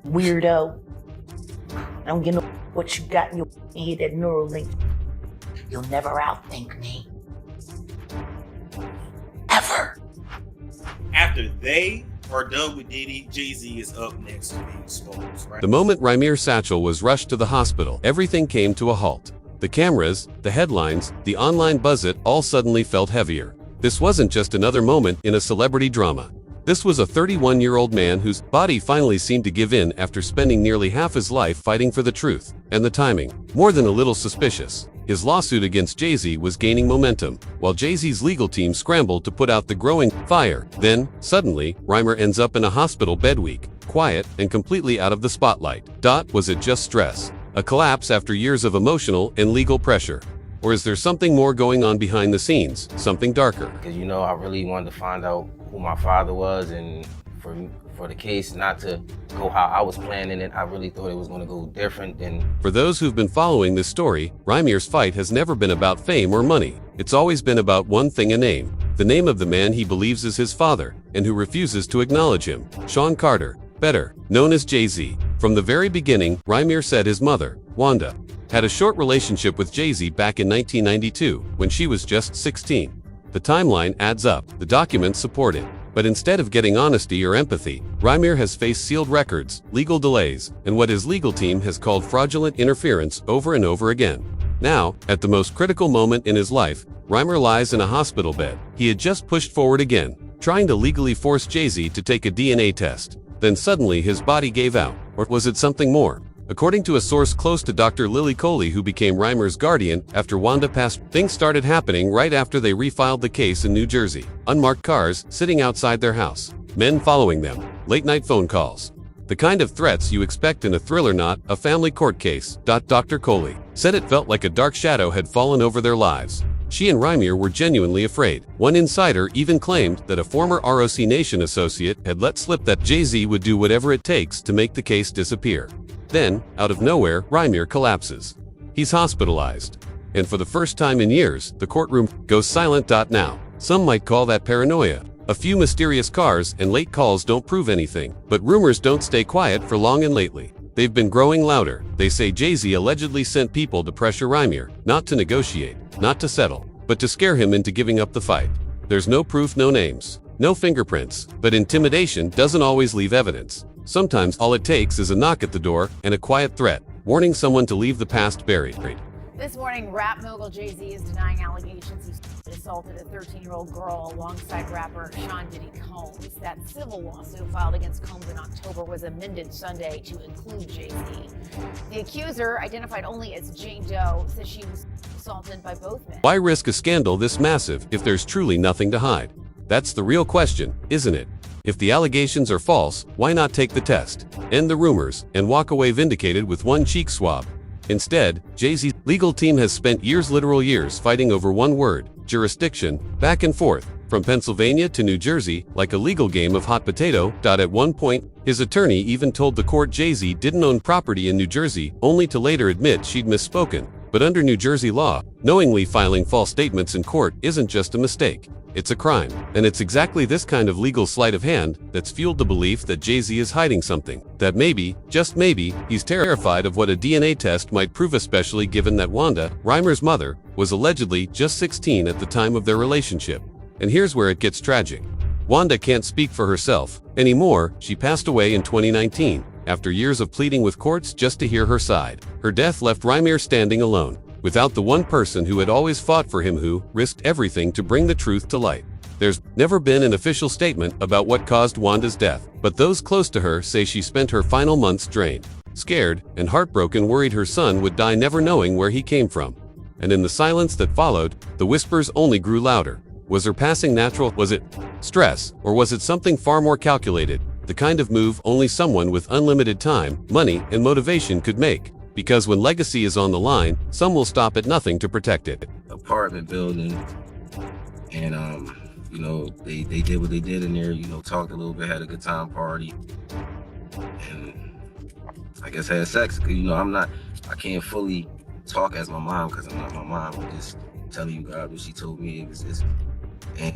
weirdo. I don't get no what you got in your head, that neural link. You'll never outthink me. Ever. After they are done with Diddy, Jay-Z is up next to be exposed, right? The moment Rymir Satchel was rushed to the hospital, everything came to a halt. The cameras, the headlines, the online buzz-it all suddenly felt heavier. This wasn't just another moment in a celebrity drama. This was a 31-year-old man whose body finally seemed to give in after spending nearly half his life fighting for the truth. And the timing, more than a little suspicious. His lawsuit against Jay-Z was gaining momentum, while Jay-Z's legal team scrambled to put out the growing fire. Then, suddenly, Rymir ends up in a hospital bed weak, quiet, and completely out of the spotlight. Was it just stress? A collapse after years of emotional and legal pressure? Or is there something more going on behind the scenes, something darker? Because, I really wanted to find out who my father was, and for the case not to go how I was planning it, I really thought it was going to go different than... For those who've been following this story, Rymir's fight has never been about fame or money. It's always been about one thing: a name. The name of the man he believes is his father, and who refuses to acknowledge him. Sean Carter, better known as Jay-Z. From the very beginning, Rymir said his mother, Wanda, had a short relationship with Jay-Z back in 1992, when she was just 16. The timeline adds up, the documents support it. But instead of getting honesty or empathy, Rymir has faced sealed records, legal delays, and what his legal team has called fraudulent interference over and over again. Now, at the most critical moment in his life, Rymir lies in a hospital bed. He had just pushed forward again, trying to legally force Jay-Z to take a DNA test. Then suddenly his body gave out. Or was it something more? According to a source close to Dr. Lily Coley, who became Rymir's guardian after Wanda passed, things started happening right after they refiled the case in New Jersey. Unmarked cars sitting outside their house, men following them, late-night phone calls. The kind of threats you expect in a thriller, not a family court case. Dr. Coley said it felt like a dark shadow had fallen over their lives. She and Rymir were genuinely afraid. One insider even claimed that a former ROC Nation associate had let slip that Jay-Z would do whatever it takes to make the case disappear. Then, out of nowhere, Rymir collapses. He's hospitalized. And for the first time in years, the courtroom goes silent. Now, some might call that paranoia. A few mysterious cars and late calls don't prove anything, but rumors don't stay quiet for long, and lately, they've been growing louder. They say Jay-Z allegedly sent people to pressure Rymir, not to negotiate, not to settle, but to scare him into giving up the fight. There's no proof, no names, no fingerprints, but intimidation doesn't always leave evidence. Sometimes all it takes is a knock at the door and a quiet threat, warning someone to leave the past buried. This morning, rap mogul Jay-Z is denying allegations he assaulted a 13-year-old girl alongside rapper Sean Diddy Combs. That civil lawsuit filed against Combs in October was amended Sunday to include Jay-Z. The accuser, identified only as Jane Doe, says she was assaulted by both men. Why risk a scandal this massive if there's truly nothing to hide? That's the real question, isn't it? If the allegations are false, why not take the test, end the rumors, and walk away vindicated with one cheek swab? Instead, Jay-Z's legal team has spent years, literal years, fighting over one word: jurisdiction, back and forth, from Pennsylvania to New Jersey, like a legal game of hot potato. At one point, his attorney even told the court Jay-Z didn't own property in New Jersey, only to later admit she'd misspoken. But under New Jersey law, knowingly filing false statements in court isn't just a mistake. It's a crime. And it's exactly this kind of legal sleight of hand that's fueled the belief that Jay-Z is hiding something. That maybe, just maybe, he's terrified of what a DNA test might prove, especially given that Wanda, Rymir's mother, was allegedly just 16 at the time of their relationship. And here's where it gets tragic. Wanda can't speak for herself anymore. She passed away in 2019, after years of pleading with courts just to hear her side. Her death left Rymir standing alone, without the one person who had always fought for him, who risked everything to bring the truth to light. There's never been an official statement about what caused Wanda's death, but those close to her say she spent her final months drained, scared, and heartbroken, worried her son would die never knowing where he came from. And in the silence that followed, the whispers only grew louder. Was her passing natural? Was it stress? Or was it something far more calculated? The kind of move only someone with unlimited time, money, and motivation could make. Because when legacy is on the line, some will stop at nothing to protect it. Apartment building, and they did what they did in there. Talked a little bit, had a good time party, and I guess had sex. Cause I can't fully talk as my mom because I'm not my mom. I'm just telling you God what she told me. And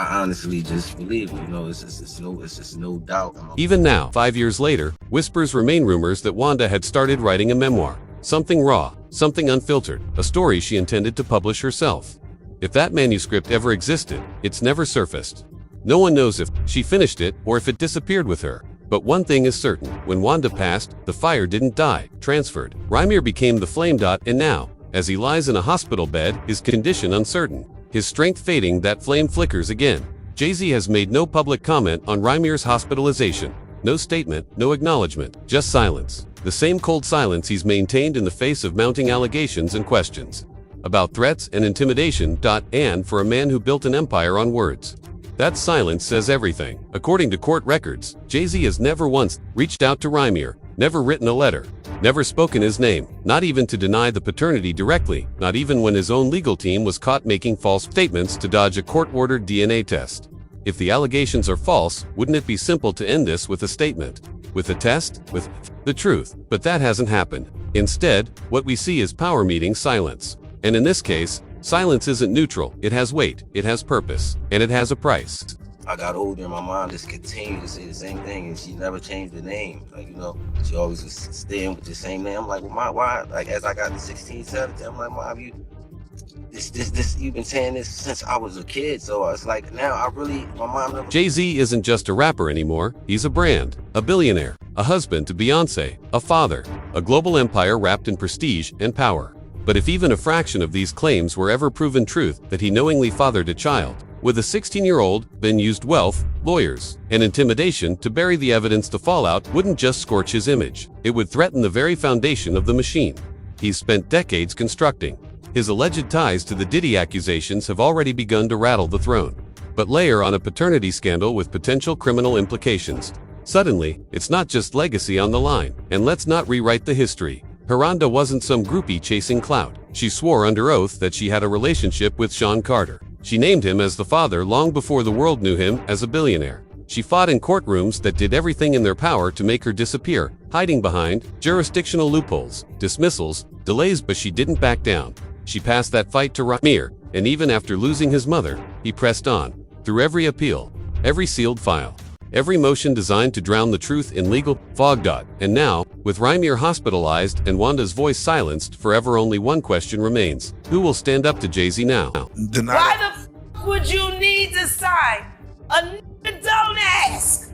I honestly just believe it. You know, it's just no doubt. Even now, 5 years later, whispers remain rumors that Wanda had started writing a memoir. Something raw, something unfiltered, a story she intended to publish herself. If that manuscript ever existed, it's never surfaced. No one knows if she finished it or if it disappeared with her. But one thing is certain, when Wanda passed, the fire didn't die, transferred. Rymir became the flame dot, and now, as he lies in a hospital bed, his condition uncertain. His strength fading, that flame flickers again. Jay-Z has made no public comment on Rymir's hospitalization. No statement, no acknowledgement, just silence. The same cold silence he's maintained in the face of mounting allegations and questions. About threats and intimidation. And for a man who built an empire on words. That silence says everything. According to court records, Jay-Z has never once reached out to Rymir, never written a letter, never spoken his name, not even to deny the paternity directly, not even when his own legal team was caught making false statements to dodge a court-ordered DNA test. If the allegations are false, wouldn't it be simple to end this with a statement? With a test? With the truth? But that hasn't happened. Instead, what we see is power meeting silence. And in this case, silence isn't neutral, it has weight, it has purpose, and it has a price. I got older and my mom just continued to say the same thing, and she never changed the name. Like, you know, she always was staying with the same name. I'm like, well, Mom, why? Like, as I got to 16, 17, I'm like, Mom, you've been saying this since I was a kid. So it's like, now my mom never. Jay-Z isn't just a rapper anymore, he's a brand, a billionaire, a husband to Beyonce, a father, a global empire wrapped in prestige and power. But if even a fraction of these claims were ever proven truth, that he knowingly fathered a child, with a 16-year-old, then used wealth, lawyers, and intimidation to bury the evidence, the fallout wouldn't just scorch his image, it would threaten the very foundation of the machine he's spent decades constructing. His alleged ties to the Diddy accusations have already begun to rattle the throne. But layer on a paternity scandal with potential criminal implications. Suddenly, it's not just legacy on the line, and let's not rewrite the history. Rhonda wasn't some groupie chasing clout. She swore under oath that she had a relationship with Sean Carter. She named him as the father long before the world knew him as a billionaire. She fought in courtrooms that did everything in their power to make her disappear, hiding behind jurisdictional loopholes, dismissals, delays, but she didn't back down. She passed that fight to Rymir, and even after losing his mother, he pressed on. Through every appeal, every sealed file, every motion designed to drown the truth in legal fog. And now, with Rymir hospitalized and Wanda's voice silenced forever, only one question remains. Who will stand up to Jay-Z now? Why the f would you need to sign a nigga don't ask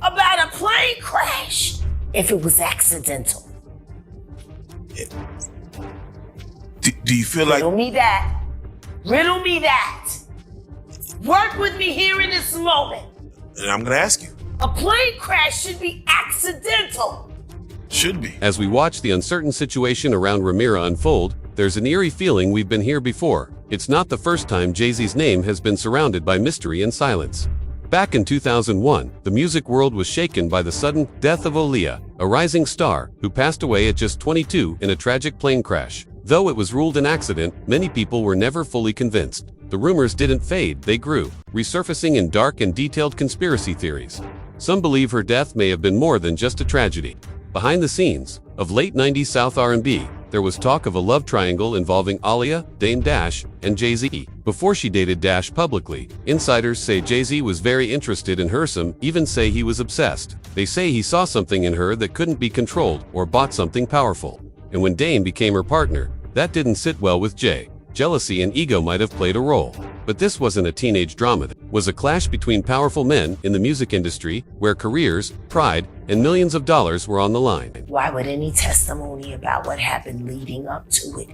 about a plane crash if it was accidental? Do you feel like... Riddle me that. Riddle me that. Work with me here in this moment. And I'm gonna ask you. A plane crash should be accidental. Should be. As we watch the uncertain situation around Rymir unfold, there's an eerie feeling we've been here before. It's not the first time Jay-Z's name has been surrounded by mystery and silence. Back in 2001, the music world was shaken by the sudden death of Aaliyah, a rising star who passed away at just 22 in a tragic plane crash. Though it was ruled an accident, many people were never fully convinced. The rumors didn't fade, they grew, resurfacing in dark and detailed conspiracy theories. Some believe her death may have been more than just a tragedy. Behind the scenes of late 90s South R&B, there was talk of a love triangle involving Aaliyah, Dame Dash, and Jay-Z. Before she dated Dash publicly, insiders say Jay-Z was very interested in her, some even say he was obsessed. They say he saw something in her that couldn't be controlled or bought something powerful. And when Dame became her partner, that didn't sit well with Jay. Jealousy and ego might have played a role. But this wasn't a teenage drama. It was a clash between powerful men in the music industry where careers, pride, and millions of dollars were on the line. Why would any testimony about what happened leading up to it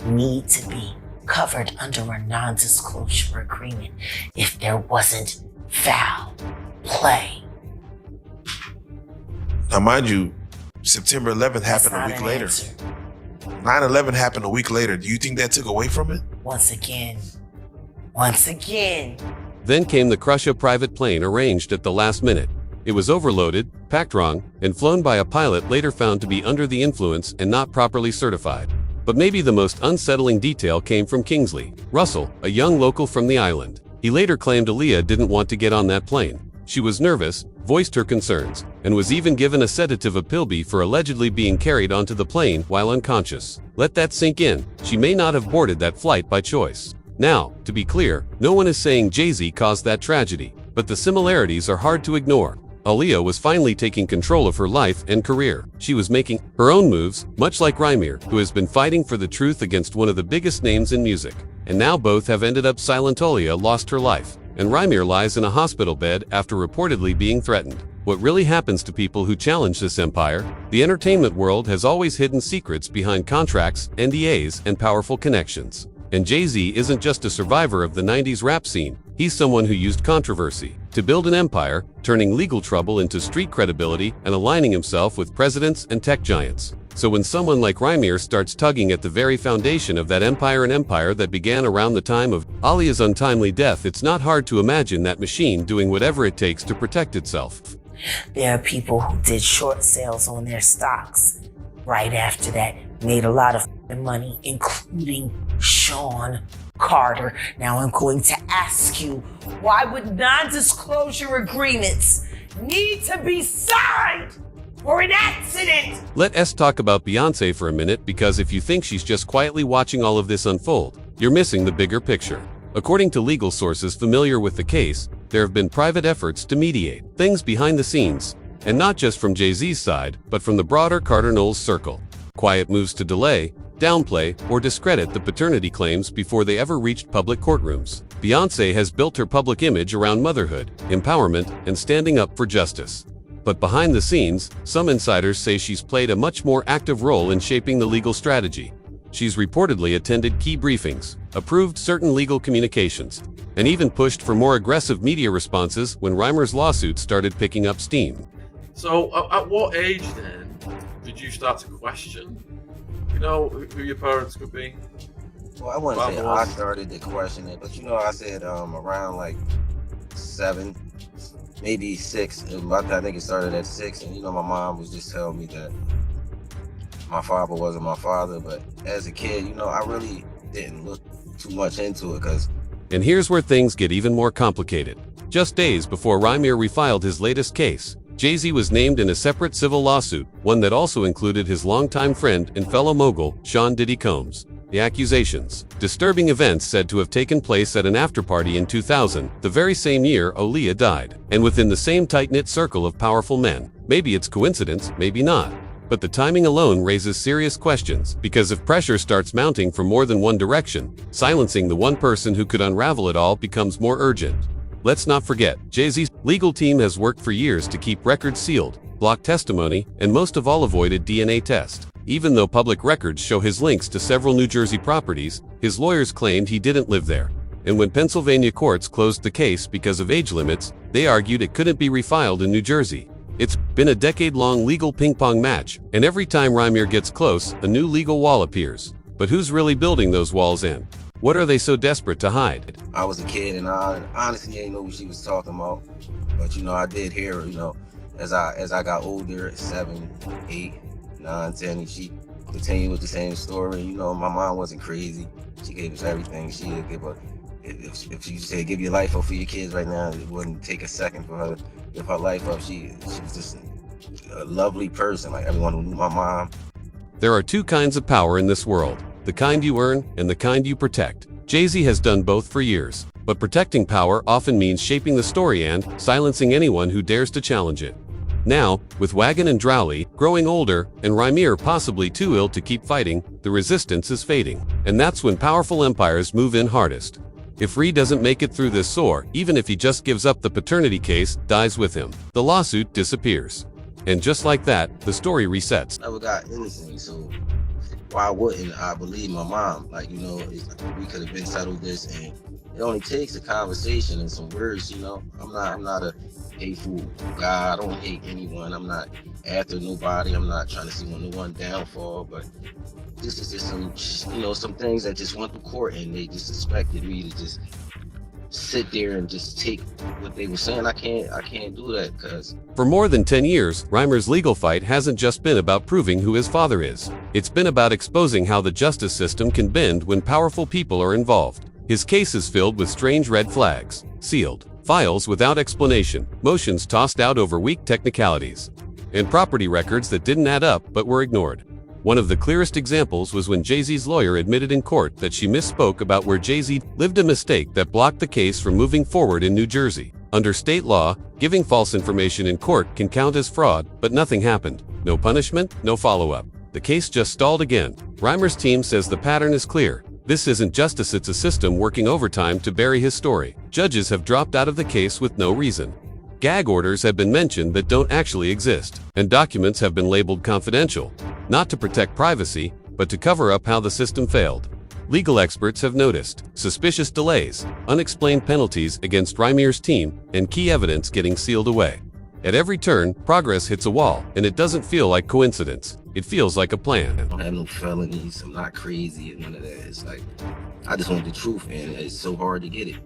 need to be covered under a non-disclosure agreement if there wasn't foul play? Now, mind you, September 11th happened a week later. 9/11 happened a week later. Do you think that took away from it? Once again. Then came the crush. A private plane arranged at the last minute. It was overloaded, packed wrong, and flown by a pilot later found to be under the influence and not properly certified. But maybe the most unsettling detail came from Kingsley Russell, a young local from the island. He later claimed Aaliyah didn't want to get on that plane. She was nervous, voiced her concerns, and was even given a sedative, a Pilby, for allegedly being carried onto the plane while unconscious. Let that sink in. She may not have boarded that flight by choice. Now, to be clear, no one is saying Jay-Z caused that tragedy, but the similarities are hard to ignore. Aaliyah was finally taking control of her life and career. She was making her own moves, much like Rymir, who has been fighting for the truth against one of the biggest names in music. And now both have ended up silent. Aaliyah lost her life, and Rymir lies in a hospital bed after reportedly being threatened. What really happens to people who challenge this empire? The entertainment world has always hidden secrets behind contracts, NDAs, and powerful connections. And Jay-Z isn't just a survivor of the 90s rap scene, he's someone who used controversy to build an empire, turning legal trouble into street credibility and aligning himself with presidents and tech giants. So when someone like Rymir starts tugging at the very foundation of that empire, an empire that began around the time of Aaliyah's untimely death, it's not hard to imagine that machine doing whatever it takes to protect itself. There are people who did short sales on their stocks right after that, made a lot of money, including Sean Carter. Now I'm going to ask you, why would non-disclosure agreements need to be signed for an accident? Let us talk about Beyonce for a minute, because if you think she's just quietly watching all of this unfold, you're missing the bigger picture. According to legal sources familiar with the case, there have been private efforts to mediate things behind the scenes, and not just from Jay-Z's side, but from the broader Carter-Knowles circle. Quiet moves to delay, downplay, or discredit the paternity claims before they ever reached public courtrooms. Beyonce has built her public image around motherhood, empowerment, and standing up for justice. But behind the scenes, some insiders say she's played a much more active role in shaping the legal strategy. She's reportedly attended key briefings, approved certain legal communications, and even pushed for more aggressive media responses when Rymir's lawsuit started picking up steam. So, at what age then did you start to question, who your parents could be? Well, I wouldn't say I started to question it, but I said around like 7, maybe 6. I think it started at 6, and my mom was just telling me that my father wasn't my father. But as a kid, I really didn't look too much into it And here's where things get even more complicated. Just days before Rymir refiled his latest case, Jay-Z was named in a separate civil lawsuit, one that also included his longtime friend and fellow mogul, Sean Diddy Combs. The accusations, disturbing events said to have taken place at an afterparty in 2000, the very same year Aaliyah died, and within the same tight-knit circle of powerful men. Maybe it's coincidence, maybe not. But the timing alone raises serious questions, because if pressure starts mounting from more than one direction, silencing the one person who could unravel it all becomes more urgent. Let's not forget, Jay-Z's legal team has worked for years to keep records sealed, block testimony, and most of all avoided DNA test. Even though public records show his links to several New Jersey properties, his lawyers claimed he didn't live there. And when Pennsylvania courts closed the case because of age limits, they argued it couldn't be refiled in New Jersey. It's been a decade-long legal ping-pong match, and every time Rymir gets close, a new legal wall appears. But who's really building those walls in? What are they so desperate to hide? I was a kid, and I honestly didn't know what she was talking about. But I did hear her, as I got older, 7, 8, 9, 10, and she continued with the same story. My mom wasn't crazy. She gave us everything. She would give us, if she said give your life up for your kids right now, it wouldn't take a second for her to give her life up. She was just a lovely person, like everyone who knew my mom. There are two kinds of power in this world, the kind you earn and the kind you protect. Jay-Z has done both for years, but protecting power often means shaping the story and silencing anyone who dares to challenge it. Now, with Wagon and Drowley growing older and Rymir possibly too ill to keep fighting, the resistance is fading. And that's when powerful empires move in hardest. If Ree doesn't make it through this soar, even if he just gives up, the paternity case dies with him. The lawsuit disappears. And just like that, the story resets. I never got anything, so why wouldn't I believe my mom? We could have been settled this, and it only takes a conversation and some words. I'm not a hateful guy. I don't hate anyone. I'm not after nobody. I'm not trying to see no one downfall. But this is just some things that just went to court, and they just expected me to just sit there and just take what they were saying. I can't do that, because for more than 10 years, Rymir's legal fight hasn't just been about proving who his father is. It's been about exposing how the justice system can bend when powerful people are involved. His case is filled with strange red flags, sealed files without explanation, motions tossed out over weak technicalities, and property records that didn't add up but were ignored. One of the clearest examples was when Jay-Z's lawyer admitted in court that she misspoke about where Jay-Z lived, a mistake that blocked the case from moving forward in New Jersey. Under state law, giving false information in court can count as fraud, but nothing happened. No punishment, no follow-up. The case just stalled again. Rymir's team says the pattern is clear. This isn't justice, it's a system working overtime to bury his story. Judges have dropped out of the case with no reason. Gag orders have been mentioned that don't actually exist, and documents have been labeled confidential, not to protect privacy, but to cover up how the system failed. Legal experts have noticed suspicious delays, unexplained penalties against Rymir's team, and key evidence getting sealed away. At every turn, progress hits a wall, and it doesn't feel like coincidence. It feels like a plan. I don't have no felonies. I'm not crazy and none of that. It's like, I just want the truth, and it's so hard to get it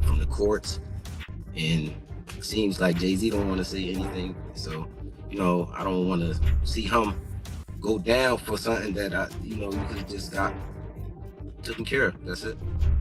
from the courts. And it seems like Jay-Z don't want to say anything. So, I don't want to see him go down for something that you could just got taken care of. That's it.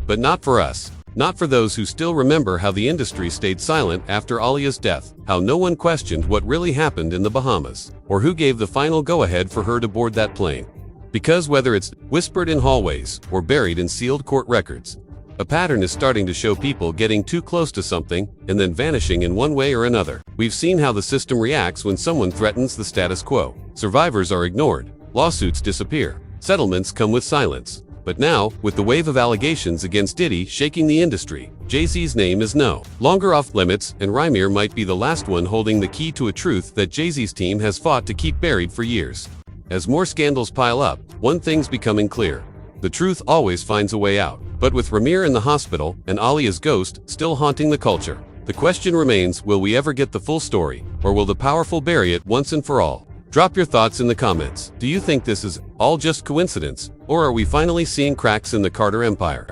But not for us. Not for those who still remember how the industry stayed silent after Alia's death, how no one questioned what really happened in the Bahamas, or who gave the final go-ahead for her to board that plane. Because whether it's whispered in hallways or buried in sealed court records, a pattern is starting to show people getting too close to something and then vanishing in one way or another. We've seen how the system reacts when someone threatens the status quo. Survivors are ignored, lawsuits disappear, settlements come with silence. But now, with the wave of allegations against Diddy shaking the industry, Jay-Z's name is no longer off limits, and Rymir might be the last one holding the key to a truth that Jay-Z's team has fought to keep buried for years. As more scandals pile up, one thing's becoming clear. The truth always finds a way out. But with Rymir in the hospital and Alia's ghost still haunting the culture, the question remains, will we ever get the full story, or will the powerful bury it once and for all? Drop your thoughts in the comments. Do you think this is all just coincidence, or are we finally seeing cracks in the Carter empire?